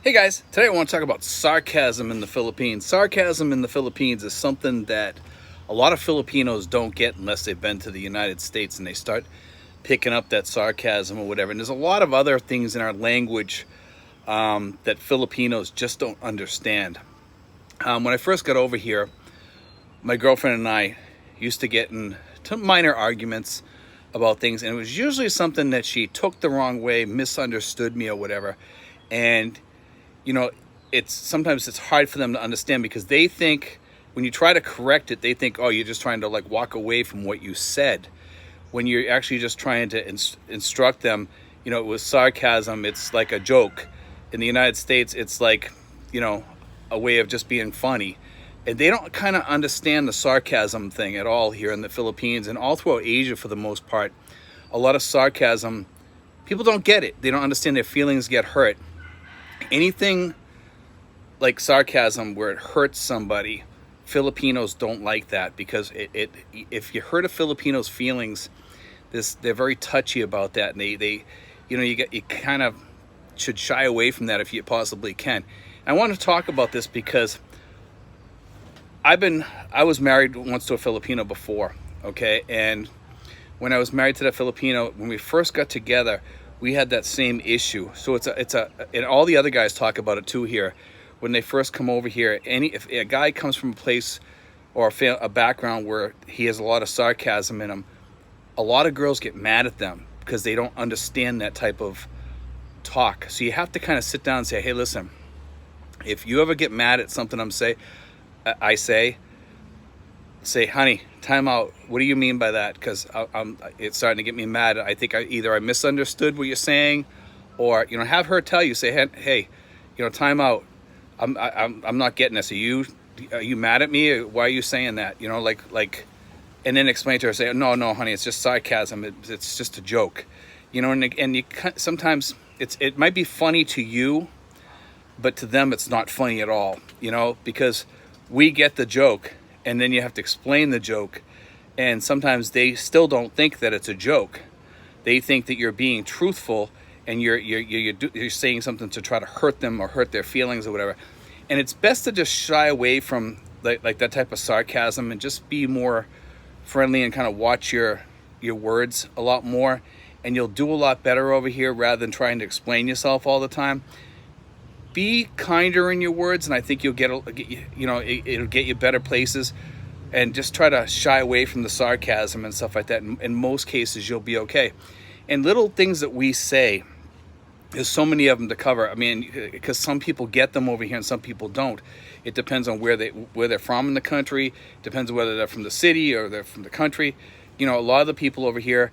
Hey guys, today I want to talk about sarcasm in the Philippines. Sarcasm in the Philippines is something that a lot of Filipinos don't get unless they've been to the United States and they start picking up that sarcasm or whatever. And there's a lot of other things in our language that Filipinos just don't understand. When I first got over here, my girlfriend and I used to get into minor arguments about things, and it was usually something that she took the wrong way, misunderstood me or whatever. And it's sometimes it's hard for them to understand because they think when you try to correct it, they think, oh, you're just trying to like walk away from what you said. When you're actually just trying to instruct them, it was sarcasm. It's like a joke. In the United States, it's like, a way of just being funny. And they don't kind of understand the sarcasm thing at all here in the Philippines and all throughout Asia for the most part. A lot of sarcasm, people don't get it. They don't understand, their feelings get hurt. Anything like sarcasm where it hurts somebody, Filipinos don't like that because if you hurt a Filipino's feelings, they're very touchy about that, and you kind of should shy away from that if you possibly can. And I want to talk about this because I was married once to a Filipino before, okay? And when I was married to that Filipino, when we first got together, we had that same issue. So and all the other guys talk about it too here. When they first come over here, if a guy comes from a place or a background where he has a lot of sarcasm in him, a lot of girls get mad at them because they don't understand that type of talk. So you have to kind of sit down and say, hey, listen, if you ever get mad at something I say, honey, time out. What do you mean by that? Because it's starting to get me mad. I think I misunderstood what you're saying, or have her tell you, say, hey, time out. I'm not getting this. Are you mad at me? Why are you saying that? And then explain to her, say, no, honey, it's just sarcasm. It's just a joke, And you sometimes it might be funny to you, but to them it's not funny at all, because we get the joke. And then you have to explain the joke. And sometimes they still don't think that it's a joke. They think that you're being truthful and you're saying something to try to hurt them or hurt their feelings or whatever. And it's best to just shy away from like that type of sarcasm and just be more friendly and kind of watch your words a lot more. And you'll do a lot better over here rather than trying to explain yourself all the time. Be kinder in your words, and I think it'll get you better places. And just try to shy away from the sarcasm and stuff like that. In most cases, you'll be okay. And little things that we say, there's so many of them to cover. I mean, because some people get them over here and some people don't. It depends on where they're from in the country. It depends on whether they're from the city or they're from the country. A lot of the people over here,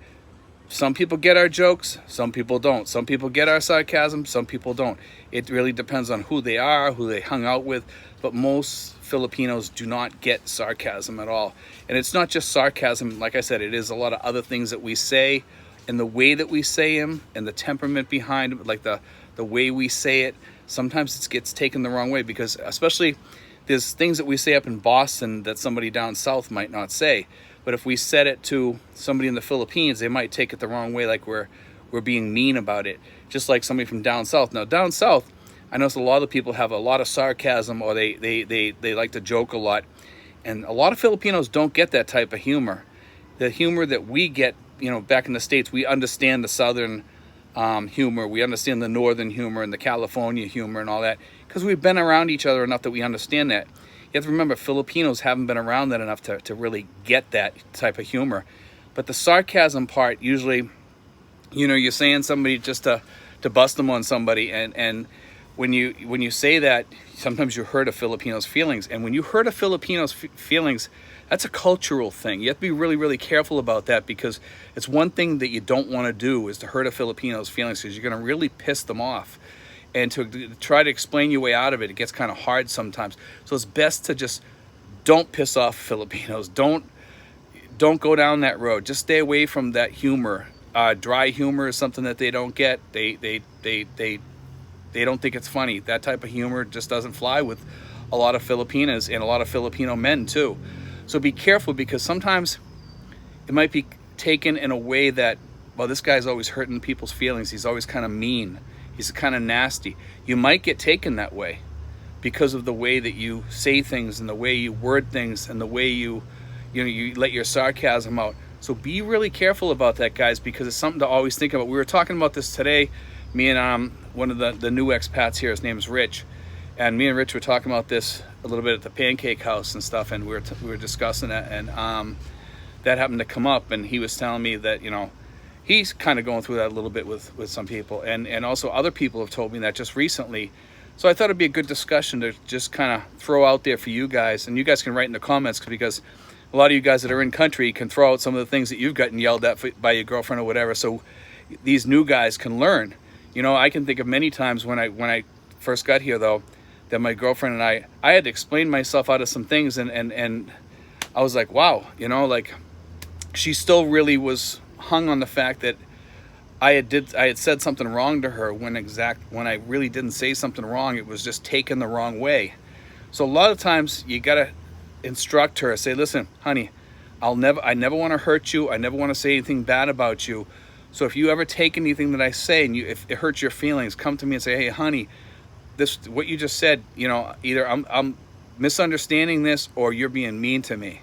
some people get our jokes, some people don't. Some people get our sarcasm, some people don't. It really depends on who they are, who they hung out with. But most Filipinos do not get sarcasm at all. And it's not just sarcasm. Like I said, it is a lot of other things that we say and the way that we say them and the temperament behind them, like the way we say it. Sometimes it gets taken the wrong way because especially there's things that we say up in Boston that somebody down south might not say. But if we said it to somebody in the Philippines, they might take it the wrong way, like we're being mean about it. Just like somebody from down south. Now, down south, I know a lot of people have a lot of sarcasm, or they like to joke a lot. And a lot of Filipinos don't get that type of humor. The humor that we get, back in the States, we understand the southern humor. We understand the northern humor and the California humor and all that because we've been around each other enough that we understand that. You have to remember, Filipinos haven't been around that enough to really get that type of humor. But the sarcasm part, usually, you're saying somebody just to bust them on somebody. And when you say that, sometimes you hurt a Filipino's feelings. And when you hurt a Filipino's feelings, that's a cultural thing. You have to be really, really careful about that because it's one thing that you don't want to do is to hurt a Filipino's feelings because you're going to really piss them off. And to try to explain your way out of it, it gets kind of hard sometimes. So it's best to just don't piss off Filipinos. Don't go down that road. Just stay away from that humor. Dry humor is something that they don't get. They don't think it's funny. That type of humor just doesn't fly with a lot of Filipinas and a lot of Filipino men too. So be careful because sometimes it might be taken in a way that, well, this guy's always hurting people's feelings. He's always kind of mean. He's kind of nasty. You might get taken that way because of the way that you say things and the way you word things and the way you let your sarcasm out. So be really careful about that, guys, because it's something to always think about. We were talking about this today, me and one of the new expats here. His name is Rich, and me and Rich were talking about this a little bit at the pancake house and stuff, and we were discussing that, and that happened to come up, and he was telling me that, you know, he's kind of going through that a little bit with some people, and also other people have told me that just recently. So I thought it'd be a good discussion to just kind of throw out there for you guys, and you guys can write in the comments, because a lot of you guys that are in country can throw out some of the things that you've gotten yelled at by your girlfriend or whatever, so these new guys can learn. You know, I can think of many times when I first got here, though, that my girlfriend and I had to explain myself out of some things, and I was like, wow, you know, like, she still really was hung on the fact that I had said something wrong to her when I really didn't say something wrong. It was just taken the wrong way. So a lot of times you gotta instruct her, say, listen, honey, I never want to hurt you. I never want to say anything bad about you. So if you ever take anything that I say and if it hurts your feelings, come to me and say, hey, honey, what you just said, you know, either I'm misunderstanding this or you're being mean to me.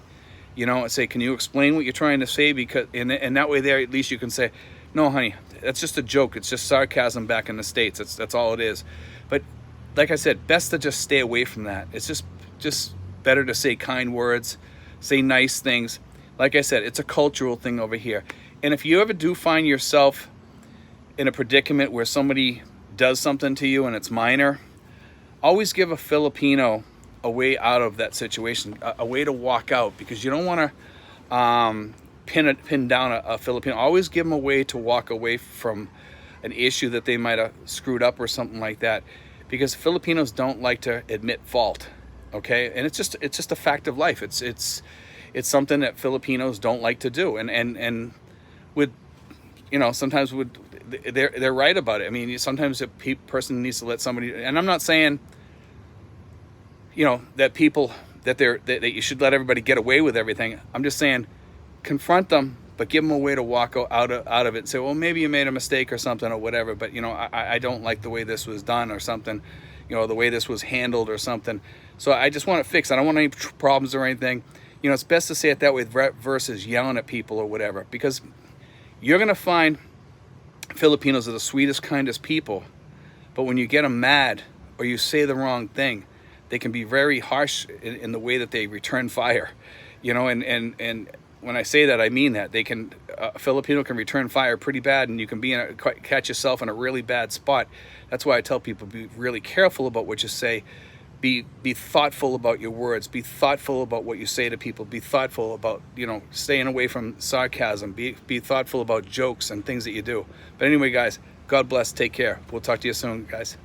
You know, and say, can you explain what you're trying to say? Because and that way there, at least you can say, no, honey, that's just a joke. It's just sarcasm back in the States. That's all it is. But like I said, best to just stay away from that. It's just better to say kind words, say nice things. Like I said, it's a cultural thing over here. And if you ever do find yourself in a predicament where somebody does something to you and it's minor, always give a Filipino a way out of that situation, a way to walk out, because you don't want to pin down a Filipino. Always give them a way to walk away from an issue that they might have screwed up or something like that, because Filipinos don't like to admit fault. Okay, and it's just a fact of life. It's something that Filipinos don't like to do, and with, you know, sometimes they're right about it. I mean, sometimes a person needs to let somebody, and I'm not saying, you know, that you should let everybody get away with everything. I'm just saying, confront them, but give them a way to walk out of it and say, well, maybe you made a mistake or something or whatever, but, you know, I don't like the way this was done or something, you know, the way this was handled or something. So I just want it fixed. I don't want any problems or anything. You know, it's best to say it that way versus yelling at people or whatever, because you're going to find Filipinos are the sweetest, kindest people, but when you get them mad or you say the wrong thing, they can be very harsh in the way that they return fire. You know, and when I say that, I mean that. A Filipino can return fire pretty bad, and you can catch yourself in a really bad spot. That's why I tell people, be really careful about what you say. Be thoughtful about your words. Be thoughtful about what you say to people. Be thoughtful about, you know, staying away from sarcasm. Be thoughtful about jokes and things that you do. But anyway, guys, God bless. Take care. We'll talk to you soon, guys.